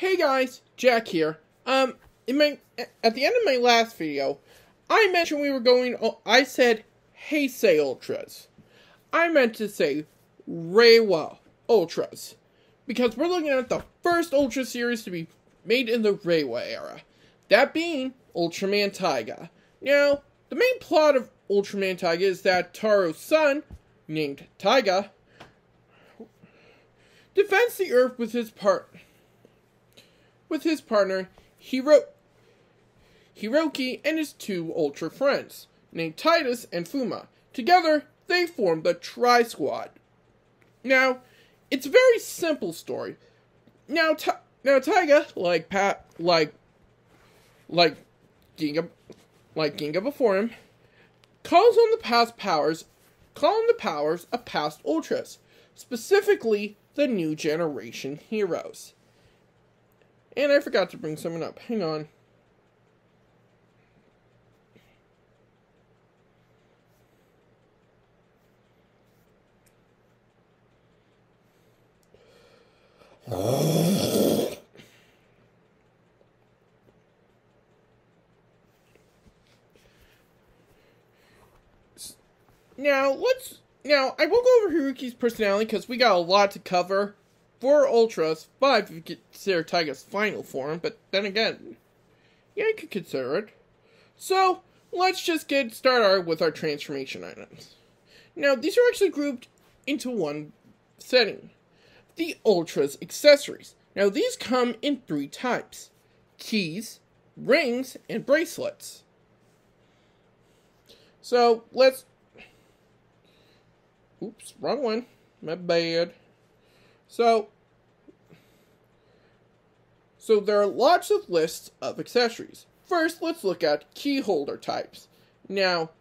Hey guys, Jack here. At the end of my last video, I mentioned we were going. I said, "Hey, say Ultras." I meant to say, Reiwa Ultras, because we're looking at the first Ultra series to be made in the Reiwa era. That being Ultraman Taiga. Now, the main plot of Ultraman Taiga is that Taro's son, named Taiga, defends the Earth with his partner Hiroki, and his two Ultra friends, named Titus and Fuma. Together, they form the Tri-Squad. Now, it's a very simple story. Now Taiga, like Ginga before him, calls on the powers of past Ultras, specifically the new generation heroes. And I forgot to bring someone up. Hang on. Now I won't go over Hiroki's personality because we got a lot to cover. 4 Ultras, 5 if you consider Taiga's final form, but then again, yeah, you could consider it. So, let's just get started with our transformation items. Now, these are actually grouped into one setting. The Ultra's accessories. Now, these come in 3 types: keys, rings, and bracelets. So, oops, wrong one. My bad. So there are lots of lists of accessories. First, let's look at key holder types. Now,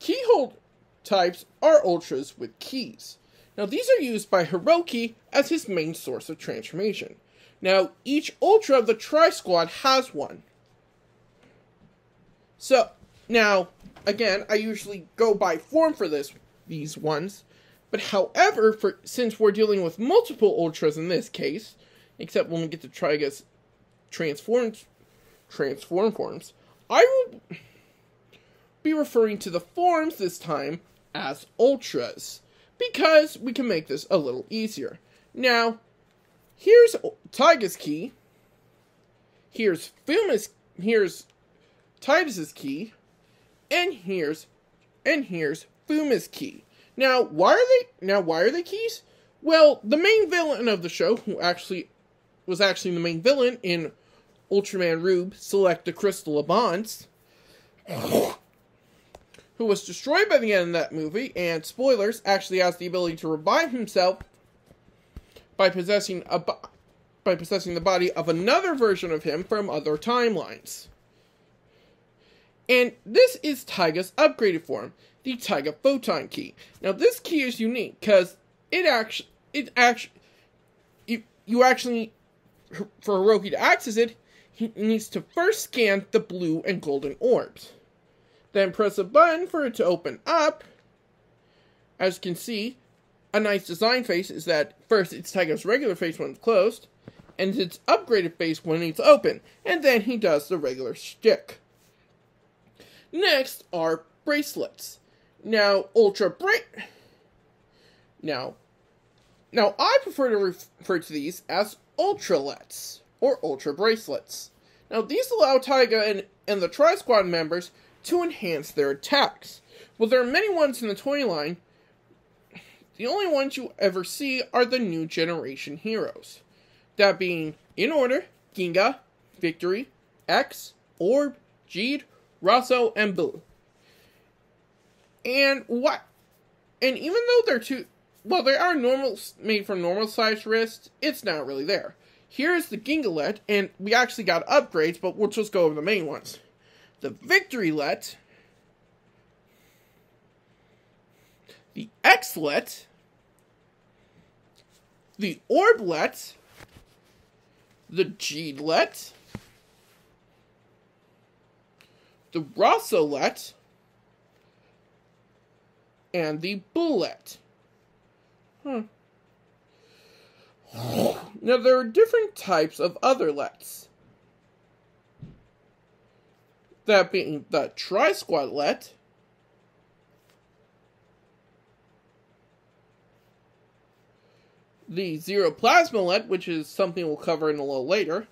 key holder types are Ultras with keys. Now, these are used by Hiroki as his main source of transformation. Now, each Ultra of the Tri-Squad has one. So, now, again, I usually go by form for these ones. But however, since we're dealing with multiple Ultras in this case, except when we get to Taiga's transform forms, I will be referring to the forms this time as Ultras, because we can make this a little easier. Now, here's Taiga's key, here's Titus's key, and here's Fuma's key. Now, why are they keys? Well, the main villain of the show, who was actually the main villain in Ultraman Rube Select the Crystal of Bonds, who was destroyed by the end of that movie, and spoilers, actually has the ability to revive himself by possessing the body of another version of him from other timelines. And this is Taiga's upgraded form, the Taiga Photon Key. Now, this key is unique because for Hiroki to access it, he needs to first scan the blue and golden orbs. Then press a button for it to open up. As you can see, a nice design face is that first it's Taiga's regular face when it's closed, and its upgraded face when it's open, and then he does the regular shtick. Next are bracelets. Now, Now, I prefer to refer to these as Ultralets, or Ultra Bracelets. Now, these allow Taiga and the Tri-Squad members to enhance their attacks. Well, there are many ones in the toy line. The only ones you ever see are the new generation heroes. That being, in order, Ginga, Victory, X, Orb, Jeed, Rosso, and Boo. And even though they are made from normal sized wrists, it's not really there. Here's the Gingalet, and we actually got upgrades, but we'll just go over the main ones. The Victorylet, the Xlet, the Orblet, the Jeedlet, the Rossolet, and the Bullet. Now, there are different types of other lets. That being the Tri-Squad let, the Zero Plasma let, which is something we'll cover in a little later,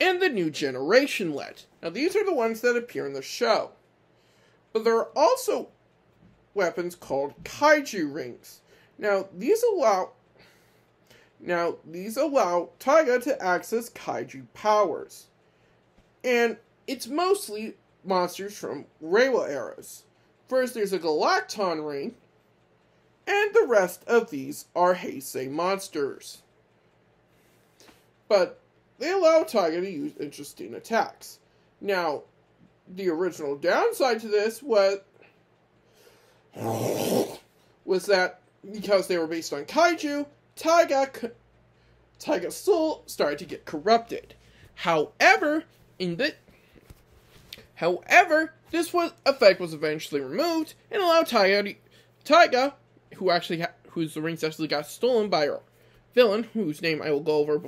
and the New Generation let. Now, these are the ones that appear in the show. But there are also weapons called Kaiju Rings. Now, these allow Taiga to access Kaiju powers. And it's mostly monsters from Reiwa eras. First, there's a Galacton Ring, and the rest of these are Heisei monsters. But they allow Taiga to use interesting attacks. Now, the original downside to this was that because they were based on Kaiju, Taiga's soul started to get corrupted. However, this effect was eventually removed and allowed Taiga, whose rings actually got stolen by a villain, whose name I will go over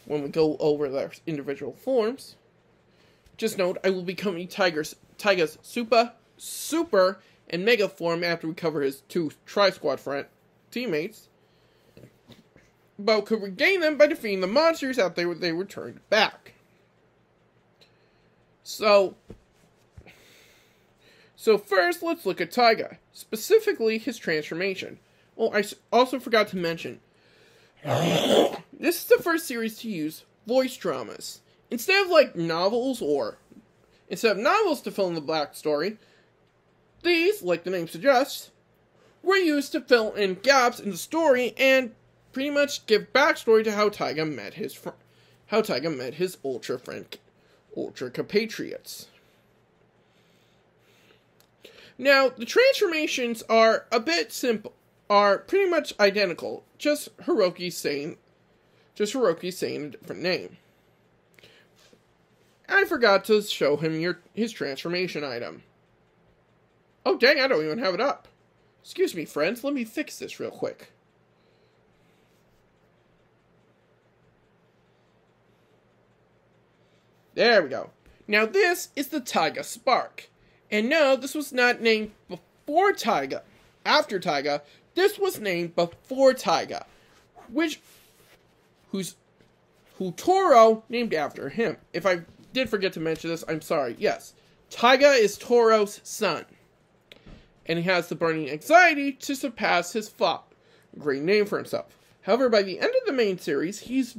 when we go over their individual forms. Just note, I will be becoming Taiga's Super, and Mega form after we cover his two Tri-Squad teammates, but could regain them by defeating the monsters after they were turned back. So first, let's look at Taiga, specifically his transformation. Oh, I also forgot to mention, this is the first series to use voice dramas. Instead of novels to fill in the backstory, these, like the name suggests, were used to fill in gaps in the story and pretty much give backstory to how Taiga met his Ultra compatriots. Now, the transformations are a bit simple, are pretty much identical, just Hiroki saying a different name. I forgot to show him his transformation item. Oh dang, I don't even have it up. Excuse me, friends, let me fix this real quick. There we go. Now this is the Taiga Spark. And no, this was not named before Taiga. After Taiga, this was named before Taiga. Who Toro named after him. If I did forget to mention this, I'm sorry. Yes, Taiga is Toro's son. And he has the burning anxiety to surpass his father. Great name for himself. However, by the end of the main series, he was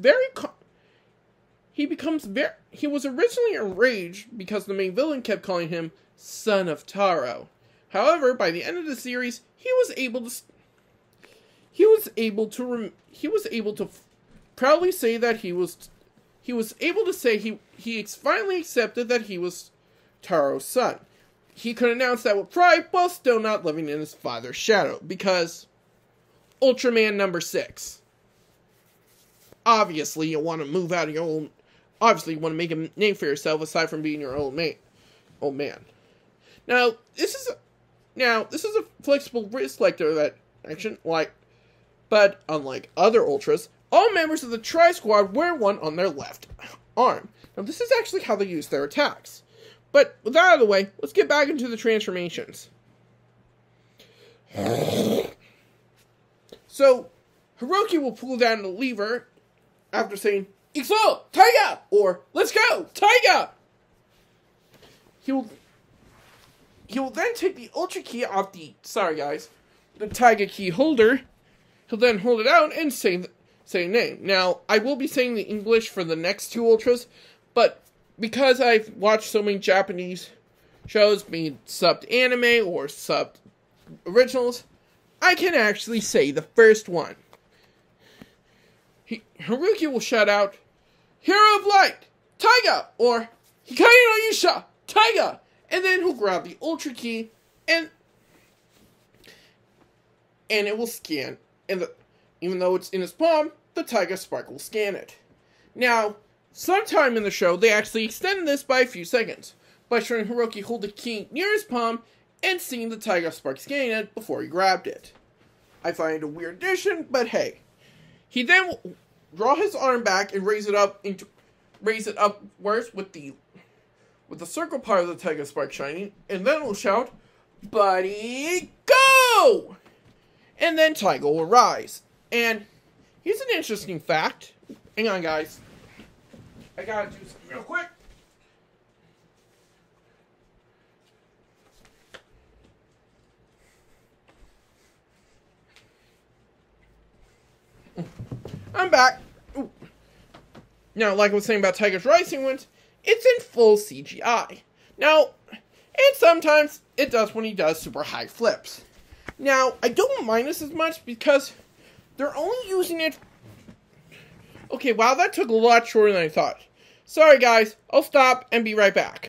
originally enraged because the main villain kept calling him Son of Taro. However, by the end of the series, he was able to proudly say that he finally accepted that he was Taro's son. He could announce that with pride while still not living in his father's shadow, because Ultraman number 6. Obviously, you want to move out of your own. Obviously, you want to make a name for yourself aside from being your old man. Now, this is a flexible wrist selector that action but unlike other Ultras, all members of the Tri-Squad wear one on their left arm. Now, this is actually how they use their attacks. But with that out of the way, let's get back into the transformations. So, Hiroki will pull down the lever after saying, "Ixo, Taiga!" or "Let's go, Taiga!" He will then take the Ultra Key off the Taiga key holder. He'll then hold it out and say name. Now, I will be saying the English for the next two Ultras, but because I've watched so many Japanese shows, being subbed anime or subbed originals, I can actually say the first one. Haruki will shout out, "Hero of Light, Taiga!" or "Hikaru no Yusha, Taiga!" And then he'll grab the Ultra Key, and it will scan. And even though it's in his palm, the Taiga Spark will scan it. Now, sometime in the show, they actually extended this by a few seconds, by showing Hiroki hold the key near his palm and seeing the Taiga Spark scanning it before he grabbed it. I find it a weird addition, but hey. He then will draw his arm back and raise it upwards with the circle part of the Taiga spark shining, and then will shout, "Buddy, go!" And then Taiga will rise. And here's an interesting fact. Hang on, guys. I gotta do something real quick. I'm back. Ooh. Now, like I was saying about Taiga's rise sequence, it's in full CGI. Now, and sometimes it does when he does super high flips. Now, I don't mind this as much because they're only using it... Okay, wow, that took a lot shorter than I thought. Sorry, guys. I'll stop and be right back.